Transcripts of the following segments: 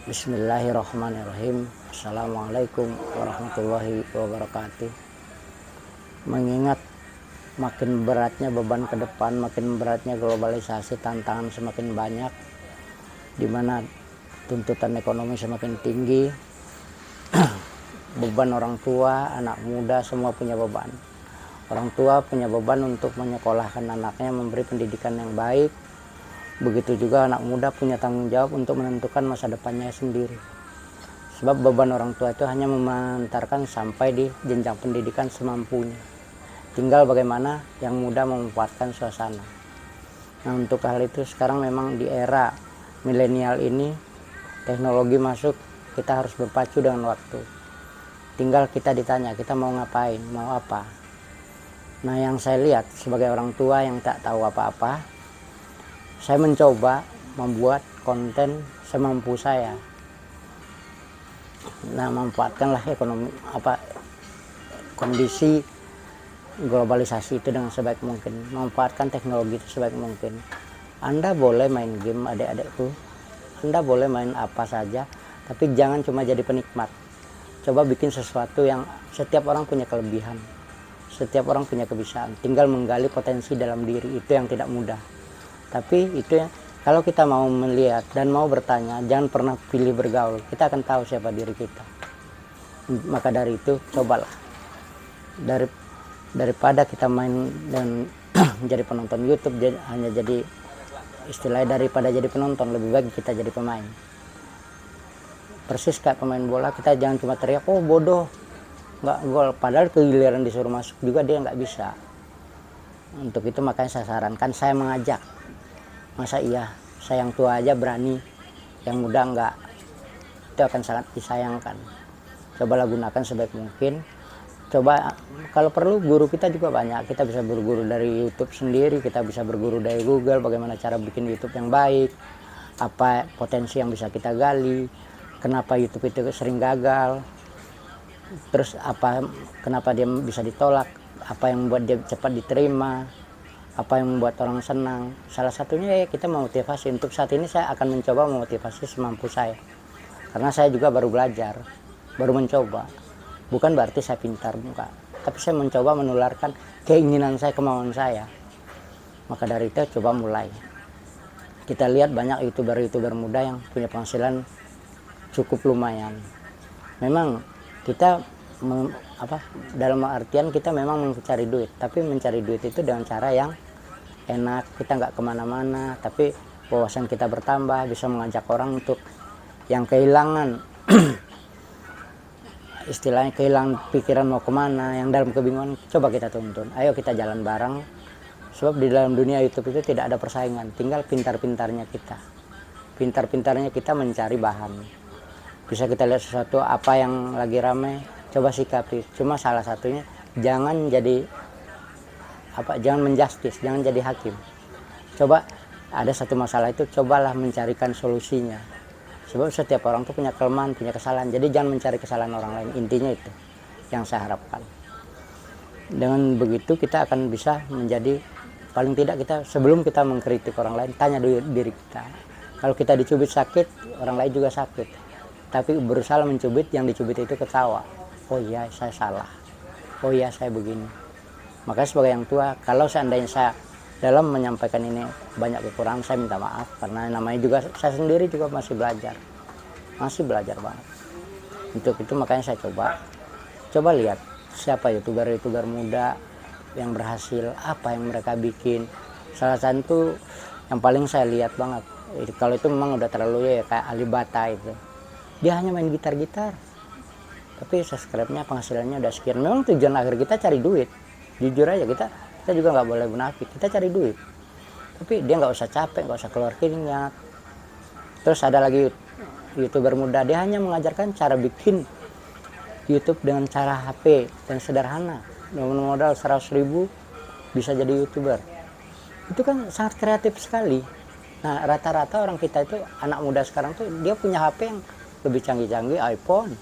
Bismillahirrahmanirrahim. Assalamualaikum warahmatullahi wabarakatuh. Mengingat makin beratnya beban ke depan, makin beratnya globalisasi, tantangan semakin banyak, di mana tuntutan ekonomi semakin tinggi, beban orang tua, anak muda semua punya beban. Orang tua punya beban untuk menyekolahkan anaknya, memberi pendidikan yang baik. Begitu juga anak muda punya tanggung jawab untuk menentukan masa depannya sendiri. Sebab beban orang tua itu hanya mengantarkan sampai di jenjang pendidikan semampunya. Tinggal bagaimana yang muda memanfaatkan suasana. Nah, untuk hal itu sekarang memang di era milenial ini teknologi masuk, kita harus berpacu dengan waktu. Tinggal kita ditanya, kita mau ngapain, mau apa. Nah, yang saya lihat sebagai orang tua yang tak tahu apa-apa, saya mencoba membuat konten semampu saya. Nah, manfaatkanlah ekonomi kondisi globalisasi itu dengan sebaik mungkin, memanfaatkan teknologi itu sebaik mungkin. Anda boleh main game, adik-adikku, Anda boleh main apa saja, tapi jangan cuma jadi penikmat. Coba bikin sesuatu yang setiap orang punya kelebihan, setiap orang punya kebiasaan, tinggal menggali potensi dalam diri, itu yang tidak mudah. Tapi itu ya, kalau kita mau melihat dan mau bertanya, jangan pernah pilih bergaul. Kita akan tahu siapa diri kita. Maka dari itu, cobalah. Daripada kita main dan jadi penonton YouTube, hanya jadi istilahnya, daripada jadi penonton, lebih baik kita jadi pemain. Persis kayak pemain bola, kita jangan cuma teriak, oh bodoh, nggak gol. Padahal giliran disuruh masuk juga dia nggak bisa. Untuk itu makanya saya sarankan, saya mengajak. Masa iya, saya yang tua aja berani, yang muda enggak. Itu akan sangat disayangkan. Cobalah gunakan sebaik mungkin. Coba, kalau perlu guru kita juga banyak. Kita bisa berguru dari YouTube sendiri, kita bisa berguru dari Google, bagaimana cara bikin YouTube yang baik, apa potensi yang bisa kita gali, kenapa YouTube itu sering gagal, terus kenapa dia bisa ditolak, apa yang membuat dia cepat diterima, apa yang membuat orang senang. Salah satunya ya kita memotivasi. Untuk saat ini saya akan mencoba memotivasi semampu saya, karena saya juga baru belajar, baru mencoba. Bukan berarti saya pintar, bukan, tapi saya mencoba menularkan keinginan saya, kemauan saya. Maka dari itu coba mulai. Kita lihat banyak youtuber muda yang punya penghasilan cukup lumayan. Memang kita dalam artian kita memang mencari duit, tapi mencari duit itu dengan cara yang enak. Kita nggak kemana-mana, tapi wawasan kita bertambah, bisa mengajak orang untuk yang kehilangan istilahnya kehilangan pikiran mau kemana, yang dalam kebingungan, coba kita tuntun, ayo kita jalan bareng. Sebab di dalam dunia YouTube itu tidak ada persaingan, tinggal pintar-pintarnya kita mencari bahan. Bisa kita lihat sesuatu apa yang lagi rame, coba sikapi. Cuma salah satunya jangan menjustis, jangan jadi hakim. Coba ada satu masalah itu, cobalah mencarikan solusinya. Sebab setiap orang tuh punya kelemahan, punya kesalahan. Jadi jangan mencari kesalahan orang lain. Intinya itu yang saya harapkan. Dengan begitu kita akan bisa menjadi, paling tidak kita sebelum kita mengkritik orang lain, tanya diri kita. Kalau kita dicubit sakit, orang lain juga sakit. Tapi berusaha mencubit, yang dicubit itu ketawa. Oh iya, saya salah. Oh iya, saya begini. Makanya sebagai yang tua, kalau seandainya saya dalam menyampaikan ini banyak kekurangan, saya minta maaf. Karena namanya juga, saya sendiri juga masih belajar banget. Untuk itu makanya saya coba lihat siapa youtuber muda yang berhasil, apa yang mereka bikin. Salah satu yang paling saya lihat banget, kalau itu memang udah terlalu ya, kayak Alibata itu. Dia hanya main gitar-gitar, tapi subscribe-nya, penghasilannya udah sekian. Memang tujuan akhir kita cari duit. Jujur aja, kita juga nggak boleh munafik, kita cari duit. Tapi dia nggak usah capek, nggak usah keluar keringat. Terus ada lagi youtuber muda, dia hanya mengajarkan cara bikin YouTube dengan cara HP yang sederhana. Modal 100.000 bisa jadi youtuber. Itu kan sangat kreatif sekali. Nah, rata-rata orang kita itu, anak muda sekarang tuh, dia punya HP yang lebih canggih-canggih, iPhone.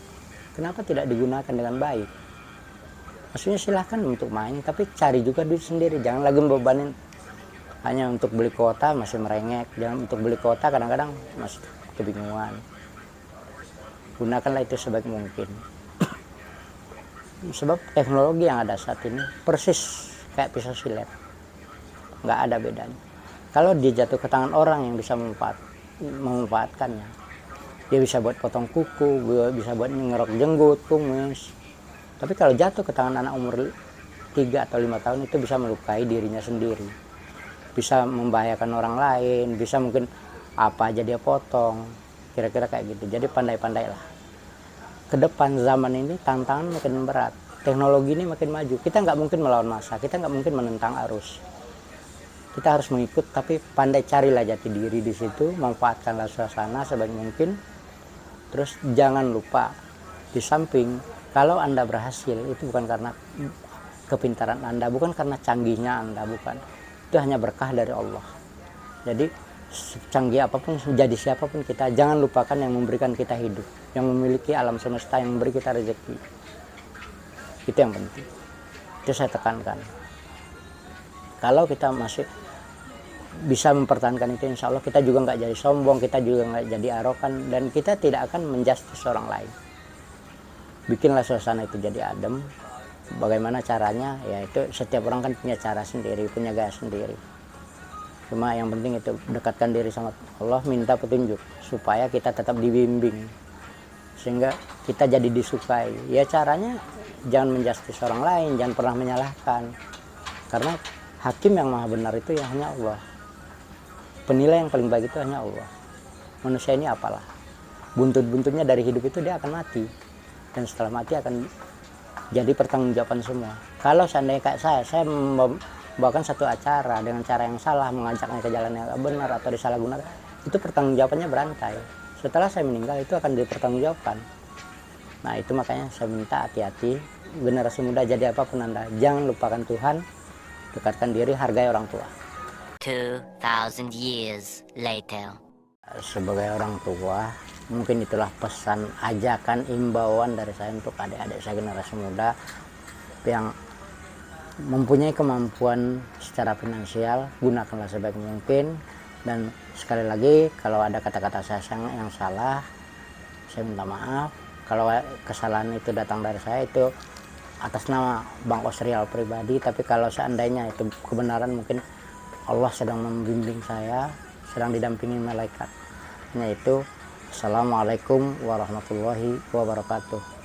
Kenapa tidak digunakan dengan baik? maksudnya silahkan untuk main, tapi cari juga duit sendiri, jangan lagi bebanin hanya untuk beli kuota masih merengek, jangan untuk beli kuota kadang-kadang masih kebingungan. Gunakanlah itu sebaik mungkin. Sebab teknologi yang ada saat ini persis kayak pisau silet, nggak ada bedanya. Kalau dia jatuh ke tangan orang yang bisa memanfaatkannya, dia bisa buat potong kuku, bisa buat ngerok jenggot, kumis. Tapi kalau jatuh ke tangan anak umur 3 atau 5 tahun itu bisa melukai dirinya sendiri, bisa membahayakan orang lain, bisa mungkin apa aja dia potong, kira-kira kayak gitu. Jadi pandai-pandailah. Ke depan zaman ini tantangan makin berat, teknologi ini makin maju, kita nggak mungkin melawan masa, kita nggak mungkin menentang arus, kita harus mengikut, tapi pandai carilah jati diri di situ, manfaatkanlah suasana sebaik mungkin. Terus jangan lupa, di samping kalau Anda berhasil itu bukan karena kepintaran Anda, bukan karena canggihnya Anda, bukan, itu hanya berkah dari Allah. Jadi secanggih apapun, jadi siapapun kita, jangan lupakan yang memberikan kita hidup, yang memiliki alam semesta, yang memberi kita rezeki. Itu yang penting, itu saya tekankan. Kalau kita masih bisa mempertahankan itu, insya Allah kita juga nggak jadi sombong, kita juga nggak jadi arogan, dan kita tidak akan menjustis orang lain. Bikinlah suasana itu jadi adem. Bagaimana caranya? Ya itu setiap orang kan punya cara sendiri, punya gaya sendiri. Cuma yang penting itu dekatkan diri sama Allah, minta petunjuk supaya kita tetap dibimbing sehingga kita jadi disukai. Ya caranya jangan menjustis orang lain, jangan pernah menyalahkan, karena hakim yang maha benar itu ya hanya Allah. Penilai yang paling baik itu hanya Allah. Manusia ini apalah, buntut-buntutnya dari hidup itu dia akan mati, dan setelah mati akan jadi pertanggungjawaban semua. Kalau seandainya kayak saya membawakan satu acara dengan cara yang salah, mengajaknya ke jalan yang benar atau disalahgunakan, itu pertanggungjawabannya berantai. Setelah saya meninggal itu akan dipertanggungjawabkan. Nah itu makanya saya minta hati-hati, generasi muda jadi apapun Anda, jangan lupakan Tuhan, dekatkan diri, hargai orang tua. 2000 years later. Sebagai orang tua, mungkin itulah pesan, ajakan, imbauan dari saya untuk adik-adik saya generasi muda yang mempunyai kemampuan secara finansial, gunakanlah sebaik mungkin. Dan sekali lagi, kalau ada kata-kata saya yang salah, saya minta maaf. Kalau kesalahan itu datang dari saya, itu atas nama Bang Osrial pribadi. Tapi kalau seandainya itu kebenaran, mungkin Allah sedang membimbing saya, sedang didampingi malaikat. Hanya itu. Assalamualaikum warahmatullahi wabarakatuh.